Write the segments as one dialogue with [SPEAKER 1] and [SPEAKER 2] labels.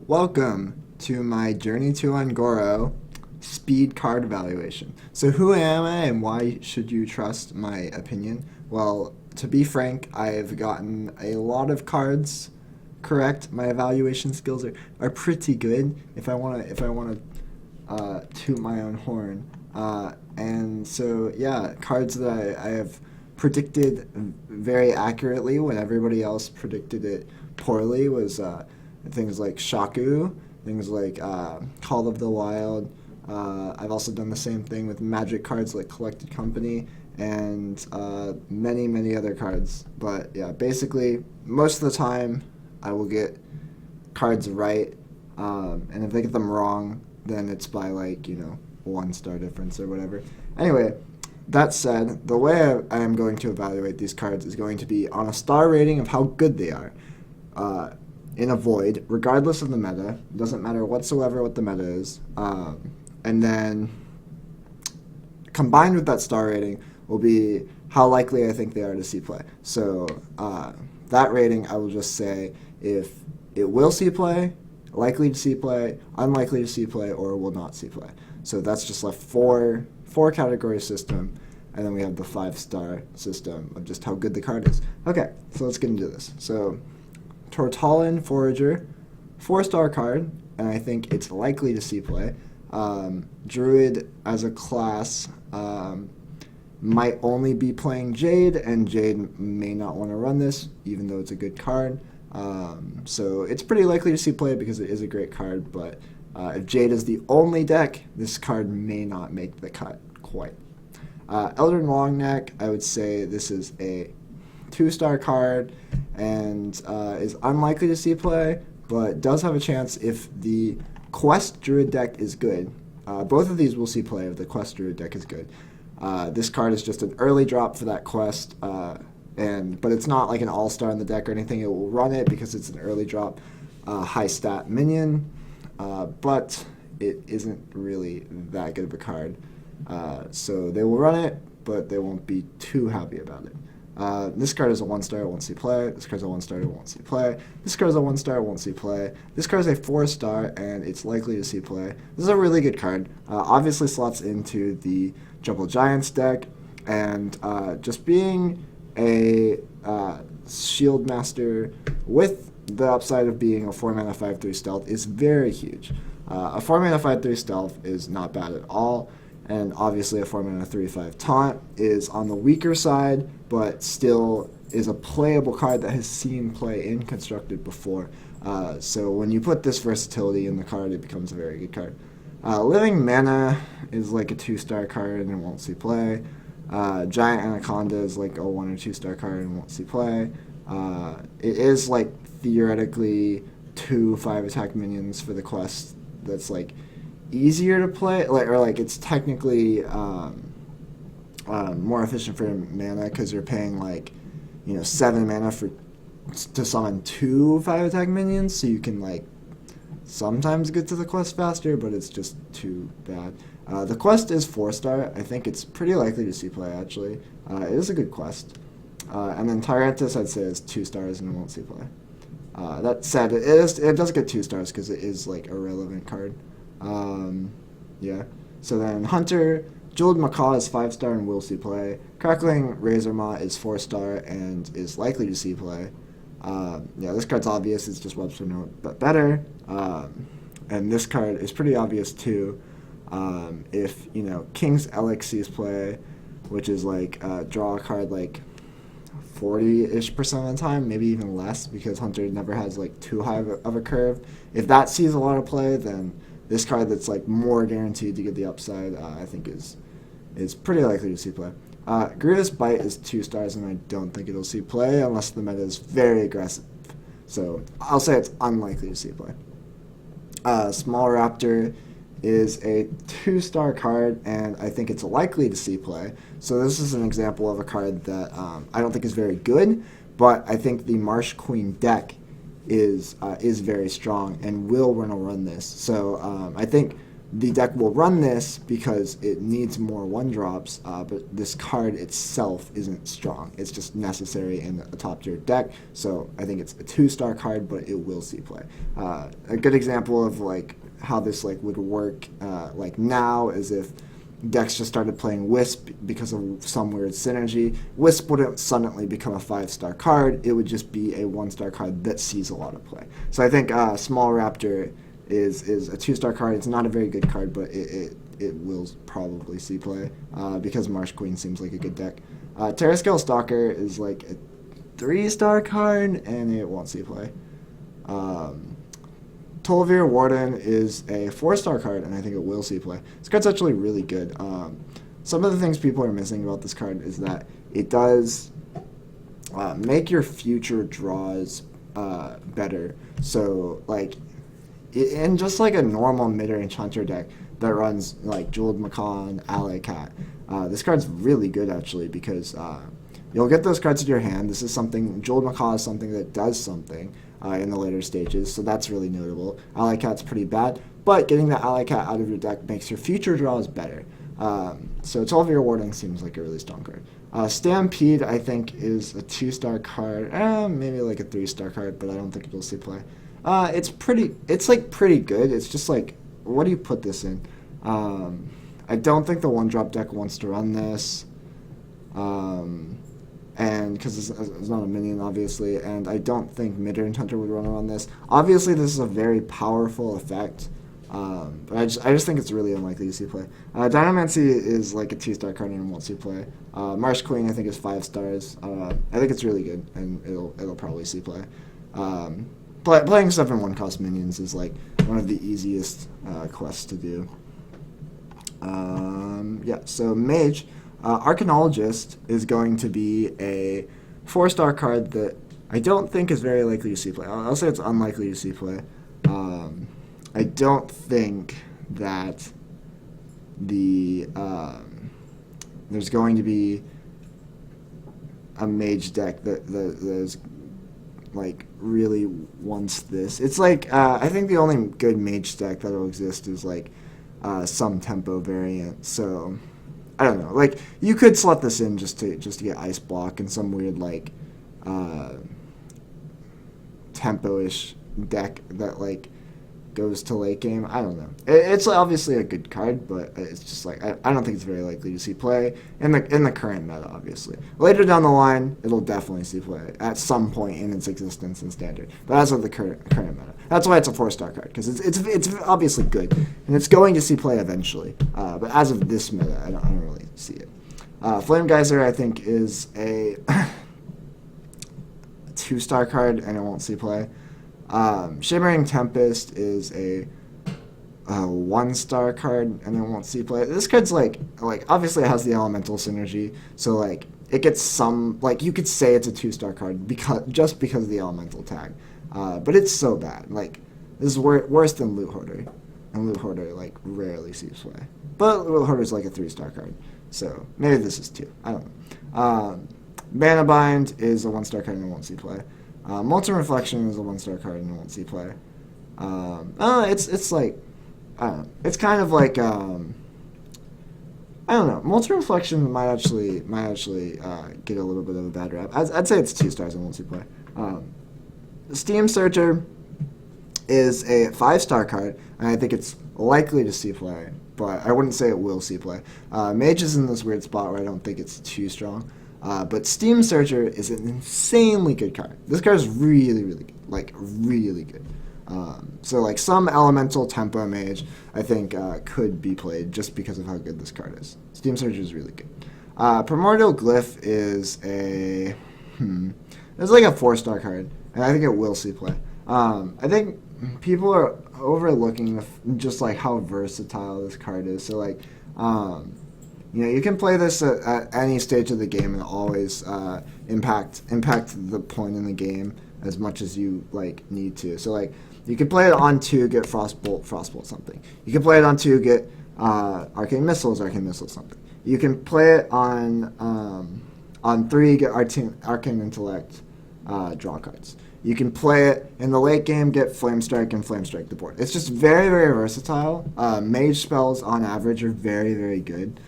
[SPEAKER 1] Welcome to my Journey to Ungoro speed card evaluation. So who am I and why should you trust my opinion? Well, to be frank, I've gotten a lot of cards correct. My evaluation skills are pretty good if I want to toot my own horn. And so yeah, cards that I have predicted very accurately when everybody else predicted it poorly was things like Shaku, things like Call of the Wild. I've also done the same thing with Magic cards like Collected Company and many other cards. But yeah, basically, most of the time I will get cards right, and if I get them wrong, then it's by like, 1 star difference or whatever. Anyway, that said, the way I am going to evaluate these cards is going to be on a star rating of how good they are. In a void, regardless of the meta. It doesn't matter whatsoever what the meta is. And then combined with that star rating will be how likely I think they are to see play. So that rating, I will just say if it will see play, likely to see play, unlikely to see play, or will not see play. So that's just a four category system. And then we have the 5-star system of just how good the card is. Okay, so let's get into this. So Tortallin Forager, 4-star card, and I think it's likely to see play. Druid as a class might only be playing Jade, and Jade may not want to run this, even though it's a good card. So it's pretty likely to see play because it is a great card, but if Jade is the only deck, this card may not make the cut quite. Elden Longneck, I would say this is a 2-star card and is unlikely to see play, but does have a chance if the Quest Druid deck is good. Both of these will see play if the Quest Druid deck is good. This card is just an early drop for that Quest, but it's not like an all-star in the deck or anything. It will run it because it's an early drop, high stat minion, but it isn't really that good of a card. So they will run it, but they won't be too happy about it. This card is a 1-star, it won't see play. This card's a 1-star, it won't see play. This card's a 1-star, it won't see play. This card's a 4-star, and it's likely to see play. This is a really good card. Obviously slots into the Jumble Giants deck, and just being a Shield Master with the upside of being a 4-mana 5/3 stealth is very huge. A 4-mana 5/3 stealth is not bad at all. And obviously a 4-mana 3/5 taunt is on the weaker side, but still is a playable card that has seen play in Constructed before. So when you put this versatility in the card, it becomes a very good card. Living Mana is like a 2-star card and it won't see play. Giant Anaconda is like a 1 or 2-star card and won't see play. It is like theoretically 2 5-attack minions for the quest that's like easier to play, like it's technically more efficient for mana because you're paying 7 mana to summon 2 5-attack minions, so you can sometimes get to the quest faster, but it's just too bad. The quest is 4-star. I think it's pretty likely to see play actually. It is a good quest. And then Tyrantus I'd say is 2 stars and it won't see play. That said, it does get 2 stars because it is like a relevant card. Yeah. So then Hunter, Jeweled Macaw is 5-star and will see play. Crackling Razormaw is 4-star and is likely to see play. Yeah, this card's obvious. It's just Webster Note, but better. And this card is pretty obvious too. If King's Elix sees play, which is draw a card 40-ish% of the time, maybe even less, because Hunter never has too high of a curve. If that sees a lot of play, then this card that's more guaranteed to get the upside, I think is pretty likely to see play. Grievous Bite is 2 stars, and I don't think it'll see play unless the meta is very aggressive. So I'll say it's unlikely to see play. Small Raptor is a 2-star card, and I think it's likely to see play. So this is an example of a card that I don't think is very good, but I think the Marsh Queen deck is very strong and will run this. So I think the deck will run this because it needs more 1-drops, but this card itself isn't strong. It's just necessary in a top-tier deck, so I think it's a 2-star card, but it will see play. A good example of like how this like would work like now is if decks just started playing Wisp because of some weird synergy. Wisp wouldn't suddenly become a 5-star card. It would just be a 1-star card that sees a lot of play. So I think Small Raptor is a 2-star card. It's not a very good card, but it will probably see play because Marsh Queen seems like a good deck. Terrascale Stalker is like a 3-star card, and it won't see play. Tolvir Warden is a 4-star card, and I think it will see play. This card's actually really good. Some of the things people are missing about this card is that it does make your future draws better. So, like, in just like a normal mid-range hunter deck that runs like Jeweled Macaw and Ally Cat, this card's really good actually because you'll get those cards in your hand. This is something, Jeweled Macaw is something that does something in the later stages, so that's really notable. Ally Cat's pretty bad, but getting the Ally Cat out of your deck makes your future draws better. So 12-year Warding seems like a really strong card. Stampede, I think, is a 2-star card, maybe like a 3-star card, but I don't think it'll see play. It's like pretty good. It's just like, what do you put this in? I don't think the 1-drop deck wants to run this, and because it's not a minion, obviously, and I don't think mid-range hunter would run around this. Obviously, this is a very powerful effect, but I just think it's really unlikely to see play. Dynamancy is like a 2-star card and won't see play. Marsh Queen, I think, is 5 stars. I think it's really good, and it'll probably see play. Playing 7-1 cost minions is like one of the easiest quests to do. Yeah, so Mage, Arcanologist is going to be a 4-star card that I don't think is very likely to see play. I'll say it's unlikely to see play. I don't think that there's going to be a Mage deck that is like really wants this. It's like I think the only good Mage deck that'll exist is like some tempo variant. So I don't know. Like you could slot this in just to get Ice Block and some weird like tempo-ish deck that like goes to late game. I don't know. It's obviously a good card, but it's just like I don't think it's very likely to see play in the current meta. Obviously, later down the line, it'll definitely see play at some point in its existence in Standard. But as of the current meta, that's why it's a 4-star card because it's obviously good and it's going to see play eventually. But as of this meta, I don't really see it. Flame Geyser, I think, is a 2-star card and it won't see play. Shimmering Tempest is a 1-star card and it won't see play. This card's like obviously it has the elemental synergy, so like it gets some, like you could say it's a 2-star card because of the elemental tag, but it's so bad. Like this is worse than Loot Hoarder, and Loot Hoarder like rarely sees play. But Loot Hoarder's like a 3-star card, so maybe this is 2. I don't know. Mana Bind is a 1-star card and it won't see play. Molten Reflection is a 1-star card and it won't see play. It's like, I don't know. It's kind of like, I don't know. Molten Reflection might actually get a little bit of a bad rap. I'd say it's 2 stars and won't see play. Steam Searcher is a 5-star card, and I think it's likely to see play, but I wouldn't say it will see play. Mage is in this weird spot where I don't think it's too strong. But Steam Searcher is an insanely good card. This card is really, really good. Like, really good. So, like, some elemental tempo mage, I think, could be played just because of how good this card is. Steam Searcher is really good. Primordial Glyph is it's like a 4-star card, and I think it will see play. I think people are overlooking just, like, how versatile this card is. So, like, you know, you can play this at any stage of the game and always impact the point in the game as much as you like need to. So like you can play it on 2, get Frostbolt something. You can play it on 2, get Arcane Missile something. You can play it on 3, get Arcane Intellect, draw cards. You can play it in the late game, get Flame Strike, and Flame Strike the board. It's just very, very versatile. Mage spells, on average, are very, very good.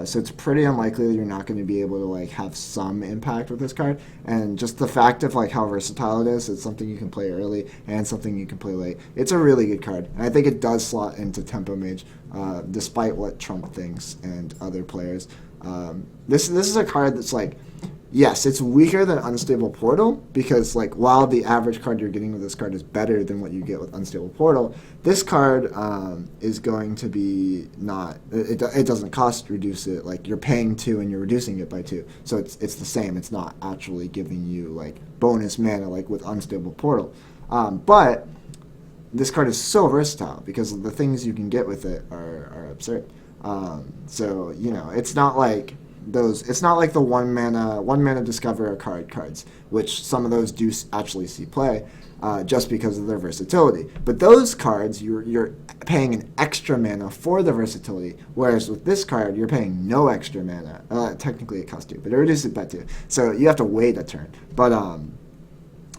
[SPEAKER 1] So it's pretty unlikely that you're not going to be able to like have some impact with this card. And just the fact of like how versatile it is, it's something you can play early and something you can play late. It's a really good card, and I think it does slot into Tempo Mage, despite what Trump thinks and other players. This is a card that's like, yes, it's weaker than Unstable Portal because, like, while the average card you're getting with this card is better than what you get with Unstable Portal, this card is going to be not. It doesn't cost reduce it. Like, you're paying 2 and you're reducing it by 2, so it's the same. It's not actually giving you like bonus mana like with Unstable Portal, but this card is so versatile because the things you can get with it are absurd. So it's not like it's not like the one mana discover a card cards, which some of those do actually see play, just because of their versatility. But those cards, you're paying an extra mana for the versatility, whereas with this card, you're paying no extra mana. Technically it costs 2, but it reduces it by 2, so you have to wait a turn. But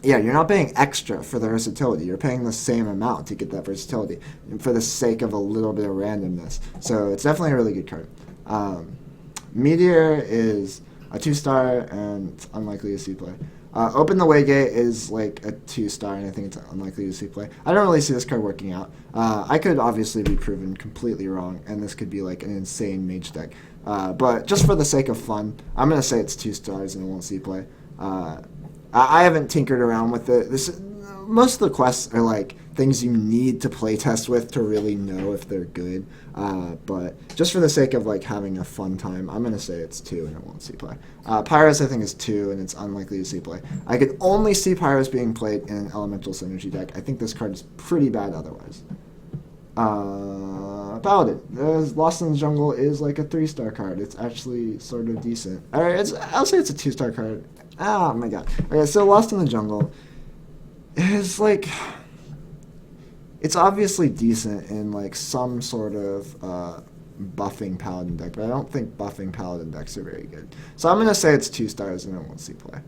[SPEAKER 1] yeah, you're not paying extra for the versatility. You're paying the same amount to get that versatility for the sake of a little bit of randomness. So it's definitely a really good card. Meteor is a 2-star and it's unlikely to see play. Open the Waygate is like a 2-star and I think it's unlikely to see play. I don't really see this card working out. I could obviously be proven completely wrong and this could be like an insane mage deck. But just for the sake of fun, I'm going to say it's 2 stars and it won't see play. I haven't tinkered around with it. Most of the quests are like things you need to play test with to really know if they're good. But just for the sake of like having a fun time, I'm going to say it's 2 and it won't see play. Pyros I think is 2 and it's unlikely to see play. I could only see Pyros being played in an Elemental Synergy deck. I think this card is pretty bad otherwise. Paladin. Lost in the Jungle is like a 3-star card. It's actually sort of decent. Alright, I'll say it's a 2-star card. Oh my god. Okay, so Lost in the Jungle is like, it's obviously decent in like some sort of buffing Paladin deck, but I don't think buffing Paladin decks are very good. So I'm gonna say it's 2 stars and it won't see play.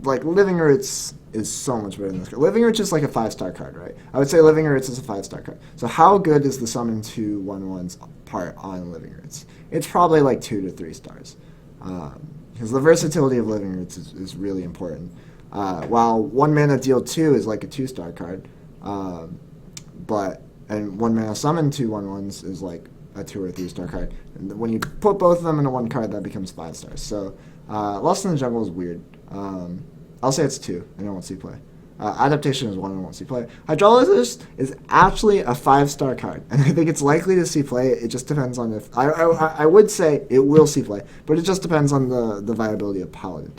[SPEAKER 1] Like Living Roots is so much better than this card. Living Roots is like a 5-star card, right? I would say Living Roots is a 5-star card. So how good is the summon 2 1/1s part on Living Roots? It's probably like 2 to 3 stars. Because the versatility of Living Roots is really important. While 1 mana deal 2 is like a 2-star card, and 1 mana summon 2 1/1s is like a 2 or 3-star card. And when you put both of them into one card, that becomes 5 stars. So Lost in the Jungle is weird. I'll say it's 2 and it won't see play. Adaptation is 1 and won't see play. Hydrologist is actually a 5-star card, and I think it's likely to see play. It just depends on if I would say it will see play, but it just depends on the viability of Paladin.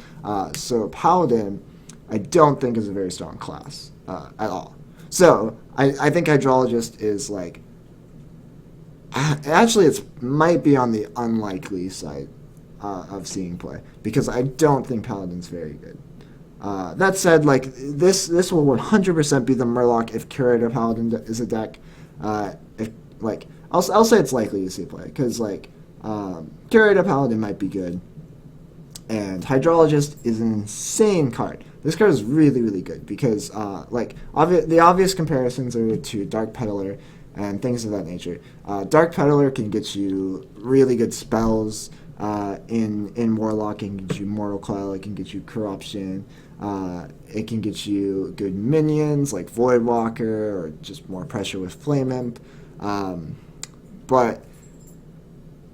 [SPEAKER 1] So Paladin, I don't think is a very strong class at all. So I think Hydrologist is like, actually it might be on the unlikely side of seeing play because I don't think Paladin's very good. That said, like this will 100% be the Murloc if Curator Paladin is a deck. If like I'll say it's likely to see play because like Curator Paladin might be good, and Hydrologist is an insane card. This card is really really good because the obvious comparisons are to Dark Peddler and things of that nature. Dark Peddler can get you really good spells. In Warlock, it can get you Mortal Coil, it can get you Corruption, it can get you good minions like Voidwalker or just more pressure with Flame Imp. But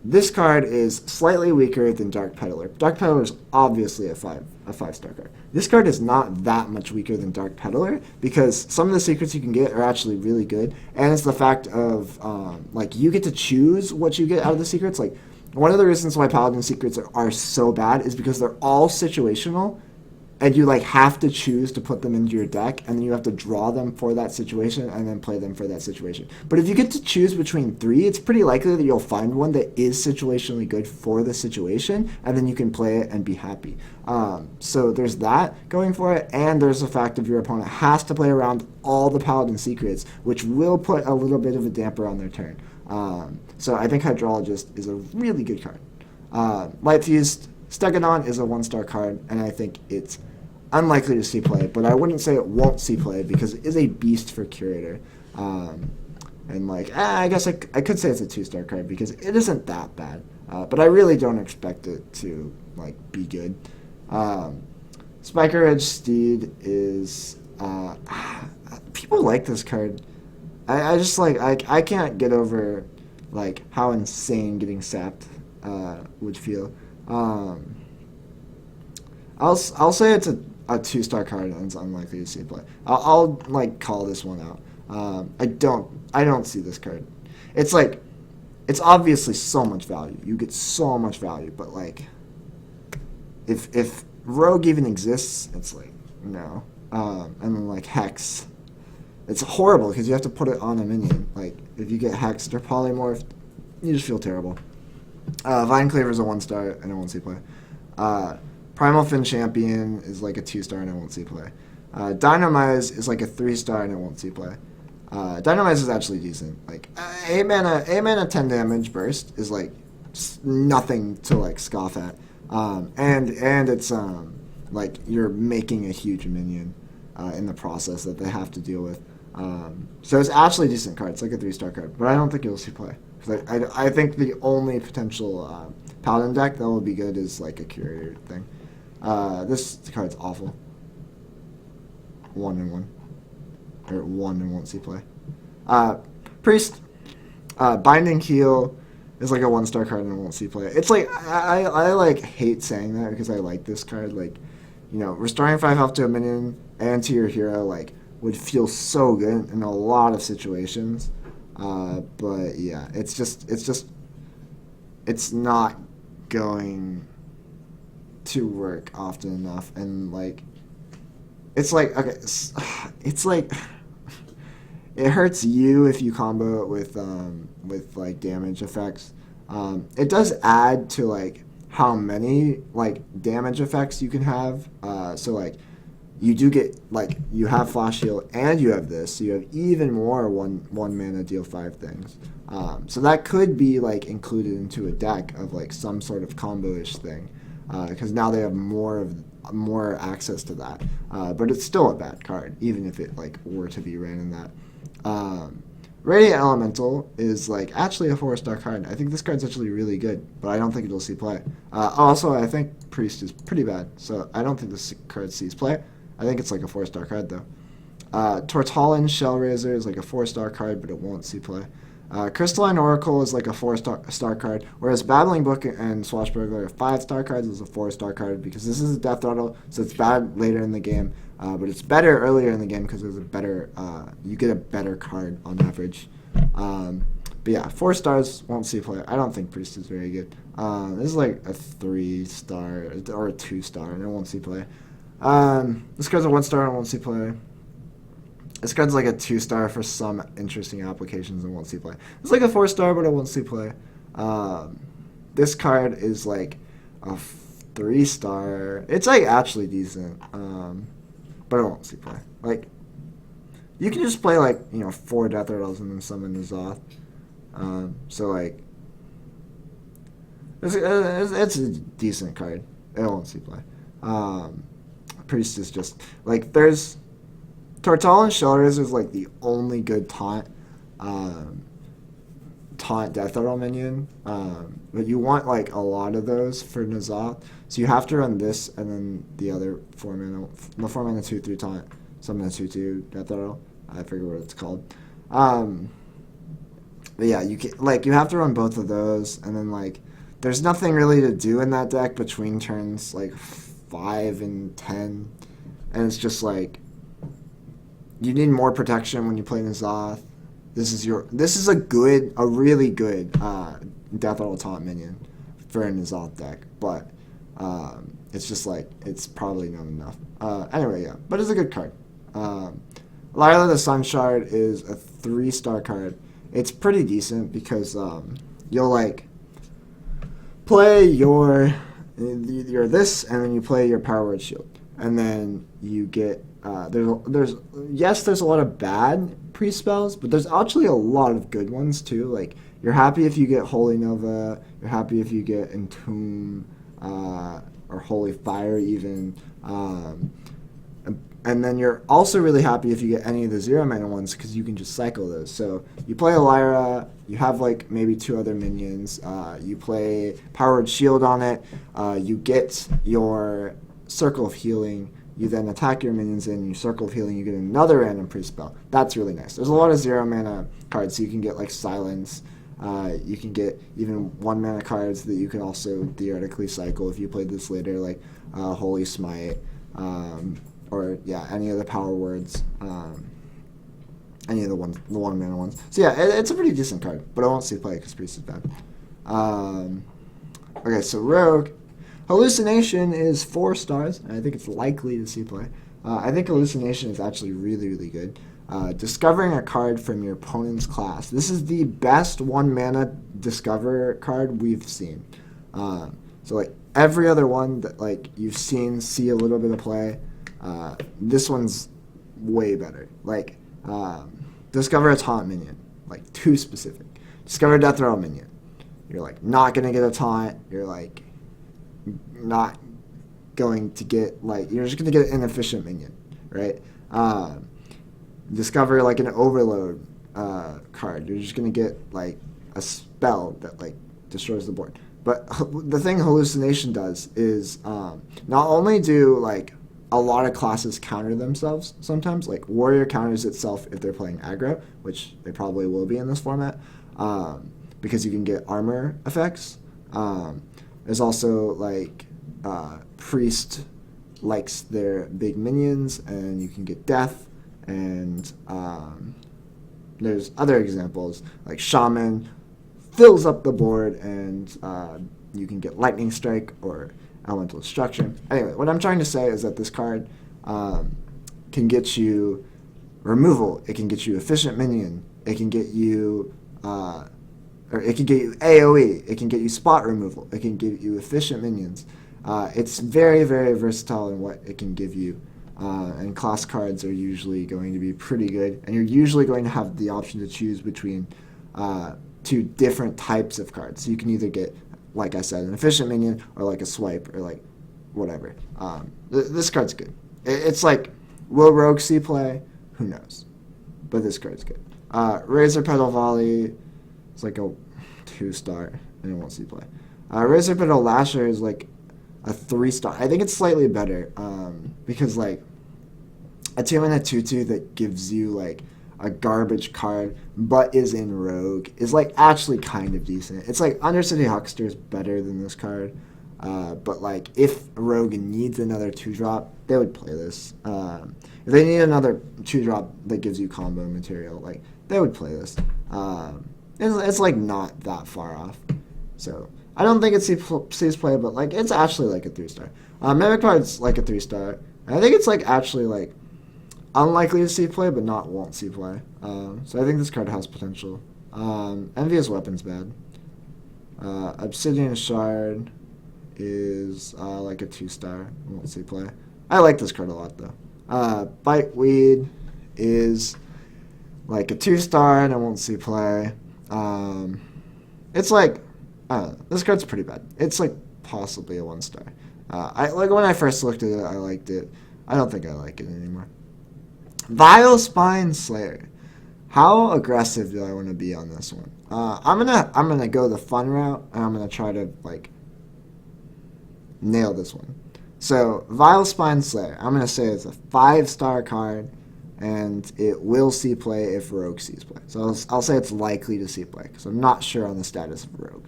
[SPEAKER 1] this card is slightly weaker than Dark Peddler. Dark Peddler is obviously a 5-star card. This card is not that much weaker than Dark Peddler because some of the secrets you can get are actually really good, and it's the fact of like you get to choose what you get out of the secrets. Like one of the reasons why Paladin secrets are so bad is because they're all situational, and you like have to choose to put them into your deck, and then you have to draw them for that situation and then play them for that situation. But if you get to choose between 3, it's pretty likely that you'll find one that is situationally good for the situation, and then you can play it and be happy. So there's that going for it, and there's the fact of your opponent has to play around all the Paladin secrets, which will put a little bit of a damper on their turn. So I think Hydrologist is a really good card. Light Fused Stegodon is a 1-star card, and I think it's unlikely to see play, but I wouldn't say it won't see play because it is a beast for curator. And like, I guess I could say it's a 2-star card because it isn't that bad. But I really don't expect it to like be good. Spiker Edge Steed is people like this card. I just like I can't get over like how insane getting sapped would feel. I'll say it's a 2-star card and it's unlikely to see play. I'll like call this one out. I don't see this card. It's like it's obviously so much value. You get so much value, but like if Rogue even exists, it's like no. And then like Hex, it's horrible because you have to put it on a minion. Like if you get Hexed or Polymorphed, you just feel terrible. Vine Claver is a 1-star and I won't see play. Primal Fin Champion is like a 2-star and I won't see play. Dynamize is like a 3-star and I won't see play. Dynamize is actually decent. Like 8 mana 10 damage burst is like nothing to like scoff at. And it's like you're making a huge minion in the process that they have to deal with. So it's actually a decent card. It's like a 3-star card, but I don't think you'll see play. I think the only potential paladin deck that will be good is like a curator thing. This card's awful. 1 and 1. Or 1 and won't see play. Priest, Binding Heal is like a 1-star card and won't see play. It's like I like hate saying that because I like this card. Like, you know, restoring 5 health to a minion and to your hero like would feel so good in a lot of situations. But yeah, it's not going to work often enough, and like it's like okay, it's like it hurts you if you combo it with like damage effects. It does add to like how many like damage effects you can have. So like you do get like you have Flash Heal and you have this, so you have even more one mana deal 5 things. So that could be like included into a deck of like some sort of combo-ish thing, because now they have more access to that. But it's still a bad card, even if it like were to be ran in that. Radiant Elemental is like actually a 4-star card. I think this card's actually really good, but I don't think it'll see play. Also, I think Priest is pretty bad, so I don't think this card sees play. I think it's like a 4-star card though. Tortallin Shellraiser is like a 4-star card, but it won't see play. Crystalline Oracle is like a 4-star card, whereas Babbling Book and Swashbuckler are 5-star cards. Is a 4-star card because this is a death rattle, so it's bad later in the game, but it's better earlier in the game because there's a better, you get a better card on average. But yeah, 4 stars won't see play. I don't think Priest is very good. This is like a 3-star or a 2-star, and it won't see play. This card's a 1-star and won't see play. This card's like a 2-star for some interesting applications and won't see play. It's like a 4-star, but it won't see play. This card is like a 3-star. It's like actually decent, but it won't see play. Like you can just play like 4 Death Rattles and then summon the Zoth. So like it's a decent card. It won't see play. Priest is just like there's. Tortallin Shellraiser is like the only good taunt Death Rattle minion, but you want like a lot of those for N'Zoth, so you have to run this and then the other 4 mana 2/3 taunt, summon a 2/2 Death Rattle. I forget what it's called. But yeah, you have to run both of those, and then like there's nothing really to do in that deck between turns like 5 and 10, and it's just like. You need more protection when you play N'Zoth. This is a really good Death Rattle taunt minion for a N'Zoth deck, but it's just like it's probably not enough. Anyway, yeah, but it's a good card. Lila the Sun Shard is a 3-star card. It's pretty decent because you'll like play your this, and then you play your Power Word Shield, and then you get. There's a lot of bad pre-spells, but there's actually a lot of good ones too. Like you're happy if you get Holy Nova, you're happy if you get Entomb or Holy Fire even. And then you're also really happy if you get any of the 0 mana ones because you can just cycle those. So you play a Lyra, you have like maybe 2 other minions, you play Powered Shield on it, you get your Circle of Healing, you then attack your minions and you Circle of Healing, you get another random pre-spell. That's really nice. There's a lot of 0 mana cards, so you can get like Silence, you can get even 1 mana cards that you can also theoretically cycle if you played this later, like Holy Smite, or yeah, any of the power words, any of the 1 mana ones. So yeah, it's a pretty decent card, but I won't see play because Priest is bad. Okay, so Rogue. Hallucination is 4 stars, and I think it's likely to see play. I think Hallucination is actually really, really good. Discovering a card from your opponent's class. This is the best 1 mana Discover card we've seen. So like every other one that like you've seen see a little bit of play, this one's way better. Like Discover a taunt minion, like too specific. Discover a death row minion. You're like not gonna get a taunt. You're like not going to get like you're just gonna get an inefficient minion, right? Discover like an overload card. You're just gonna get like a spell that like destroys the board. But the thing Hallucination does is not only do like a lot of classes counter themselves sometimes, like Warrior counters itself if they're playing aggro, which they probably will be in this format, because you can get armor effects. There's also like Priest likes their big minions, and you can get death, and there's other examples like Shaman fills up the board, and you can get Lightning Strike or Elemental Destruction. Anyway, what I'm trying to say is that this card can get you removal, it can get you efficient minion, it can get you or it can get you AoE, it can get you spot removal, it can give you efficient minions. It's very, very versatile in what it can give you, and class cards are usually going to be pretty good, and you're usually going to have the option to choose between 2 different types of cards. So you can either get, like I said, an efficient minion, or like a swipe, or like whatever. This card's good. It's like, will Rogue see play? Who knows? But this card's good. Razor Petal Volley is like a 2-star, and it won't see play. Razor Petal Lasher is like a 3-star. I think it's slightly better, because like a 2-mana 2/2 that gives you like a garbage card but is in Rogue is like actually kind of decent. It's like Undercity Huckster is better than this card, but like if Rogue needs another 2-drop, they would play this. If they need another 2-drop that gives you combo material, like they would play this. It's like not that far off. So I don't think it sees play, but like it's actually like a 3-star. Mimic Card's like a 3-star. I think it's like actually like unlikely to see play, but not won't see play. So I think this card has potential. Envious Weapon's bad. Obsidian Shard is like a 2-star. Won't see play. I like this card a lot though. Biteweed is like a 2-star and I won't see play. It's like this card's pretty bad. It's like possibly a 1-star. I like when I first looked at it, I liked it. I don't think I like it anymore. Vile Spine Slayer. How aggressive do I want to be on this one? I'm gonna go the fun route, and I'm gonna try to like nail this one. So Vile Spine Slayer, I'm gonna say it's a 5-star card, and it will see play if Rogue sees play. So I'll say it's likely to see play because I'm not sure on the status of Rogue.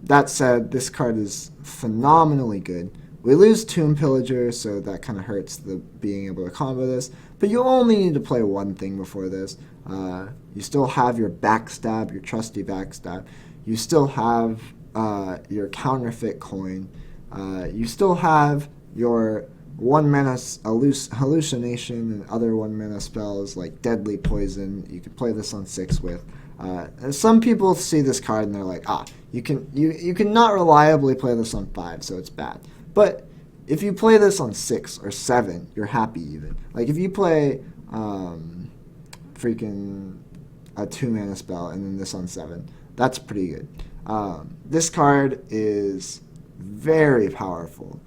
[SPEAKER 1] That said, this card is phenomenally good. We lose Tomb Pillager, so that kind of hurts the being able to combo this. But you only need to play one thing before this. You still have your Backstab, your trusty Backstab. You still have your Counterfeit Coin. You still have your 1-mana hallucination and other 1-mana spells like Deadly Poison. You could play this on 6 with. And some people see this card and they're like, you can not reliably play this on 5, so it's bad. But if you play this on 6 or 7, you're happy even. Like if you play freaking a 2-mana spell and then this on 7, that's pretty good. This card is very powerful.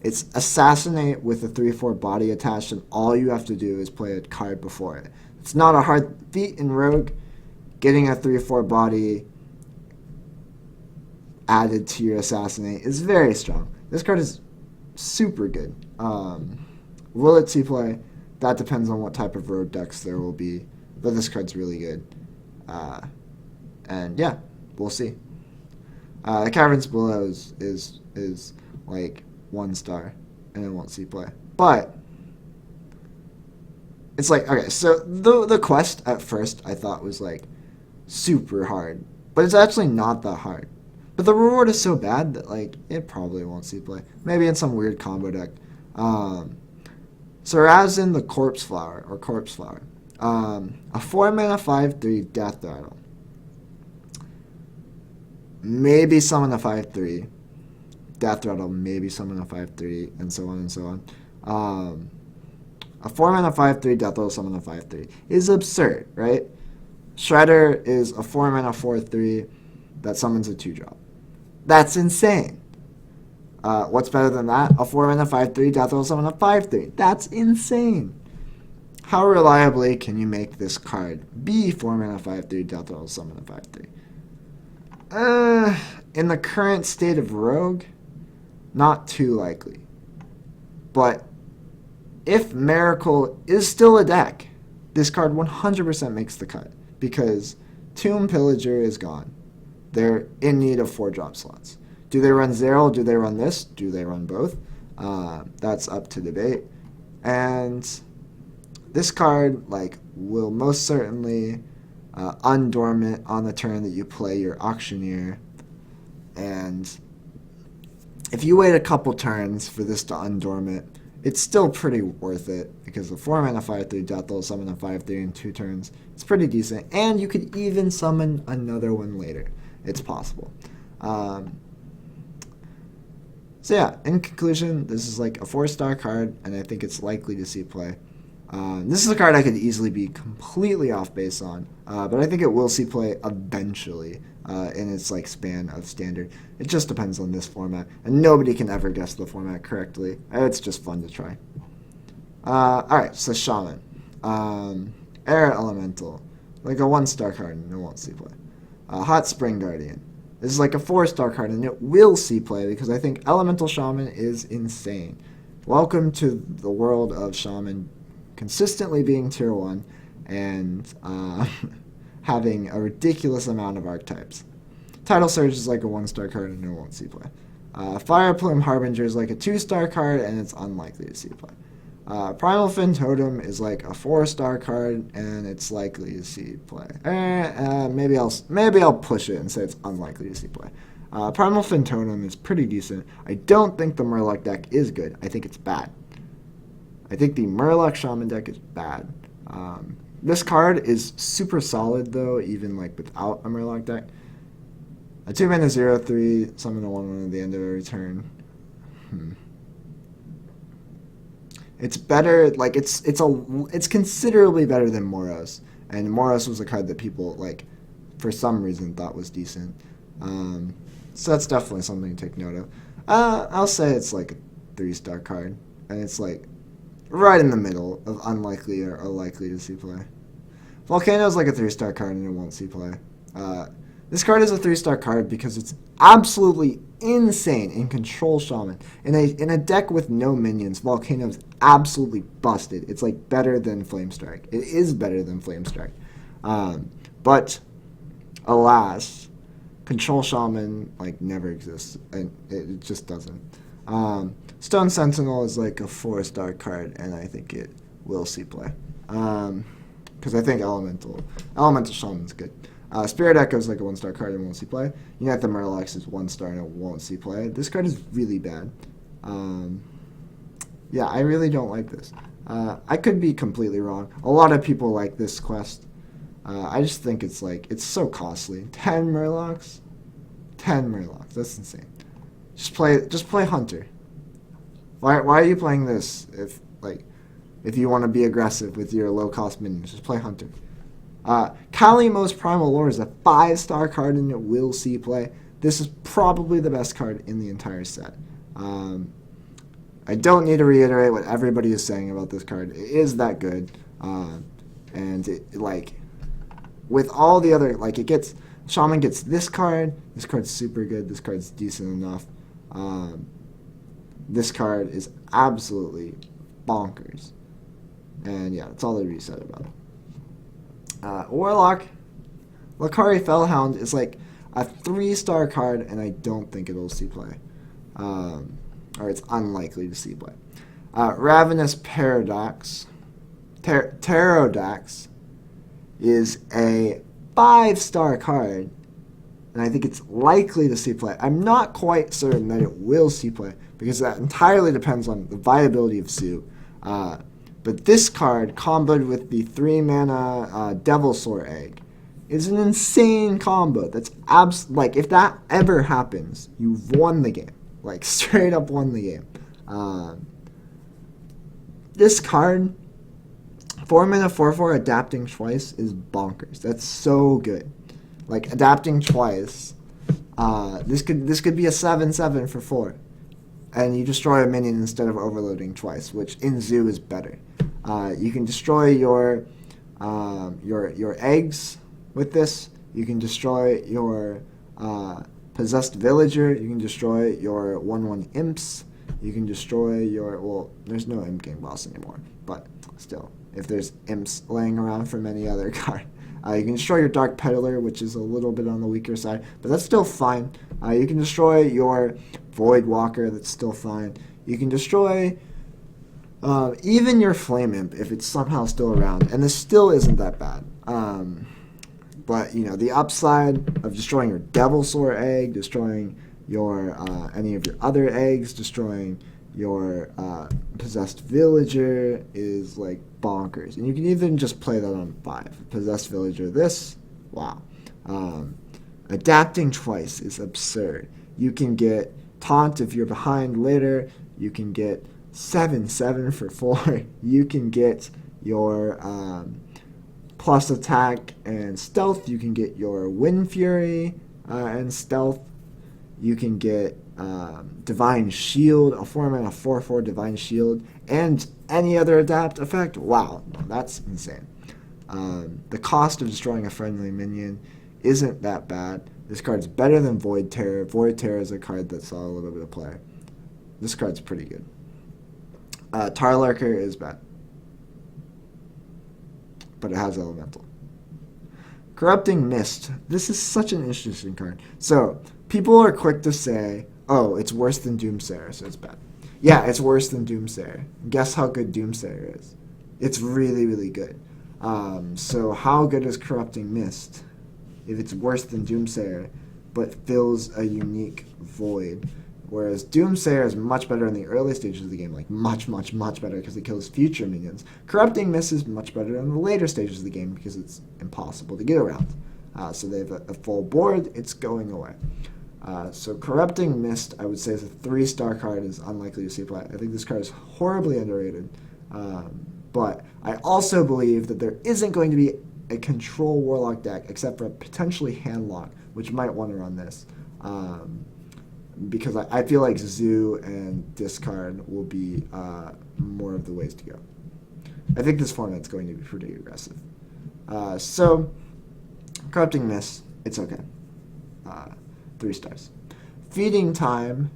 [SPEAKER 1] It's Assassinate with a 3/4 body attached, and all you have to do is play a card before it. It's not a hard feat in Rogue. Getting a 3/4 body added to your Assassinate is very strong. This card is super good. Will it see play? That depends on what type of Rogue decks there will be, but this card's really good. And yeah, we'll see. The Caverns Below is like 1 star, and it won't see play. But it's like, okay, so the quest at first I thought was like super hard, but it's actually not that hard. But the reward is so bad that like it probably won't see play. Maybe in some weird combo deck. So as in the Corpse Flower, a 4-mana 5/3 Death Rattle. Maybe summon a 5/3. Death Rattle, maybe summon a 5/3, and so on and so on. A 4-mana 5/3 Death Rattle, summon a 5/3 is absurd, right? Shredder is a 4-mana 4/3 that summons a 2-drop. That's insane. What's better than that? A 4-mana 5/3 Death Rattle, summon a 5/3. That's insane. How reliably can you make this card be 4-mana 5/3 Death Rattle, summon a 5/3? In the current state of Rogue, not too likely. But if Miracle is still a deck, this card 100% makes the cut, because Tomb Pillager is gone. They're in need of 4-drop slots. Do they run Zerael? Do they run this? Do they run both? That's up to debate. And this card will most certainly undormant on the turn that you play your Auctioneer. And if you wait a couple turns for this to undormant, it's still pretty worth it, because the 4-mana 5/3 Death will summon a 5/3 in 2 turns. It's pretty decent, and you could even summon another one later. It's possible. So yeah, in conclusion, this is like a 4-star card, and I think it's likely to see play. This is a card I could easily be completely off base on, but I think it will see play eventually in its span of Standard. It just depends on this format, and nobody can ever guess the format correctly. It's just fun to try. Alright, so Shaman. Air Elemental. Like a 1-star card, and it won't see play. Hot Spring Guardian. This is like a 4-star card, and it will see play because I think Elemental Shaman is insane. Welcome to the world of Shaman consistently being tier 1 and having a ridiculous amount of archetypes. Tidal Surge is like a 1-star card, and it won't see play. Fire Plume Harbinger is like a 2-star card, and it's unlikely to see play. Primal Fin Totem is like a 4-star card, and it's likely to see play. Maybe I'll push it and say it's unlikely to see play. Primal Fin Totem is pretty decent. I don't think the Murloc deck is good. I think it's bad. I think the Murloc Shaman deck is bad. This card is super solid though, even without a Murloc deck. A 2-mana 0/3, summon a 1/1 at the end of every turn. It's better, it's considerably better than Moros, and Moros was a card that people for some reason thought was decent. So that's definitely something to take note of. I'll say it's like a 3-star card, and it's right in the middle of unlikely or likely to see play. Volcano is like a 3-star card, and it won't see play. This card is a 3-star card because it's absolutely insane in Control Shaman. In a deck with no minions, Volcano is absolutely busted. It's better than Flame Strike. It is better than Flame Strike. But alas, Control Shaman never exists, and it just doesn't. Stone Sentinel is like a 4-star card, and I think it will see play. Because I think Elemental Shaman's good. Spirit Echo is like a 1-star card and won't see play. Unite the Murlocs is 1-star and it won't see play. This card is really bad. Yeah, I really don't like this. I could be completely wrong. A lot of people like this quest. I just think it's so costly. 10 Murlocs? 10 Murlocs. That's insane. Just play Hunter. Why are you playing this if you want to be aggressive with your low-cost minions? Just play Hunter. Kalimo's Primal Lore is a 5-star card, and it will see play. This is probably the best card in the entire set. I don't need to reiterate what everybody is saying about this card. It is that good. And it, like, with all the other, like, it gets, Shaman gets this card's super good, this card's decent enough. This card is absolutely bonkers. And yeah, that's all there be said about it. Warlock, Lakari Fellhound is like a 3-star card, and I don't think it'll see play. Or it's unlikely to see play. Ravenous Paradox, Pterodax is a 5-star card, and I think it's likely to see play. I'm not quite certain that it will see play, because that entirely depends on the viability of Zoo. But this card, comboed with the 3-mana Devilsaur Egg, is an insane combo. That's like, if that ever happens, you've won the game. Like, straight up won the game. This card, 4-mana 4/4 adapting twice is bonkers. That's so good. Like, adapting twice. This could be a 7/7 for 4. And you destroy a minion instead of overloading twice, which in Zoo is better. You can destroy your eggs with this. You can destroy your possessed villager. You can destroy your 1/1 imps. You can destroy your, well, there's no Imp King boss anymore, but still, if there's imps laying around from any other card. You can destroy your Dark Peddler, which is a little bit on the weaker side, but that's still fine. You can destroy your Void Walker, that's still fine. You can destroy even your Flame Imp if it's somehow still around, and this still isn't that bad. But, you know, the upside of destroying your Devilsaur Egg, destroying your any of your other eggs, destroying your possessed villager is like bonkers. And you can even just play that on 5. Possessed villager this, wow. Adapting twice is absurd. You can get taunt if you're behind later. You can get 7/7 for 4. You can get your plus attack and stealth. You can get your Wind Fury and stealth. You can get Divine Shield, a 4-mana 4/4 Divine Shield, and any other adapt effect. Wow, that's insane. The cost of destroying a friendly minion isn't that bad. This card's better than Void Terror. Void Terror is a card that saw a little bit of play. This card's pretty good. Tarlarker is bad, but it has Elemental. Corrupting Mist. This is such an interesting card. So, people are quick to say, oh, it's worse than Doomsayer, so it's bad. Yeah, it's worse than Doomsayer. Guess how good Doomsayer is? It's really, really good. So how good is Corrupting Mist if it's worse than Doomsayer, but fills a unique void? Whereas Doomsayer is much better in the early stages of the game, like much, much, much better because it kills future minions. Corrupting Mist is much better in the later stages of the game because it's impossible to get around. So they have a full board, it's going away. So Corrupting Mist, I would say, is a 3-star card, is unlikely to see play. I think this card is horribly underrated. But I also believe that there isn't going to be a control Warlock deck except for potentially Handlock, which might want to run this. Because I feel like Zoo and Discard will be more of the ways to go. I think this format's going to be pretty aggressive. So, Corrupting Mist, it's okay. 3 stars. Feeding Time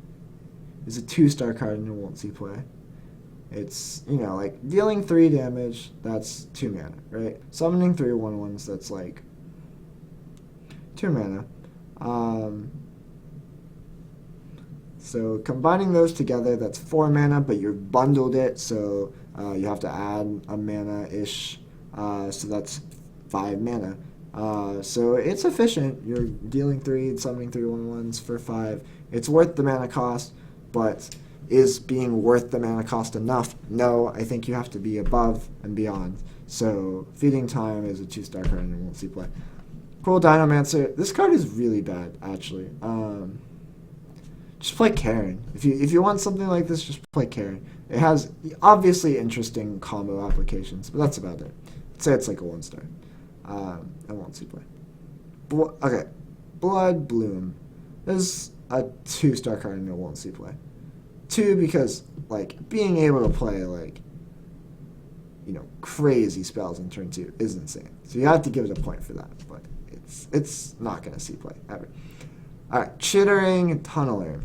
[SPEAKER 1] is a 2-star card and it won't see play. It's, you know, like dealing 3 damage, that's 2 mana, right? Summoning 3 1/1s, that's like 2 mana. So combining those together, that's 4 mana, but you've bundled it, so you have to add a mana-ish, so that's 5 mana. So it's efficient. You're dealing 3 and summoning 3 1/1s for 5. It's worth the mana cost, but is being worth the mana cost enough? No, I think you have to be above and beyond. So Feeding Time is a 2-star card and it won't see play. Cool Dinomancer. This card is really bad, actually. Just play Karen. If you want something like this, just play Karen. It has obviously interesting combo applications, but that's about it. I'd say it's like a 1-star. I won't see play. Okay, Blood Bloom. This is a 2-star card and it won't see play. 2, because like being able to play like crazy spells in turn 2 is insane. So you have to give it a point for that, but it's not going to see play ever. All right, Chittering Tunneler.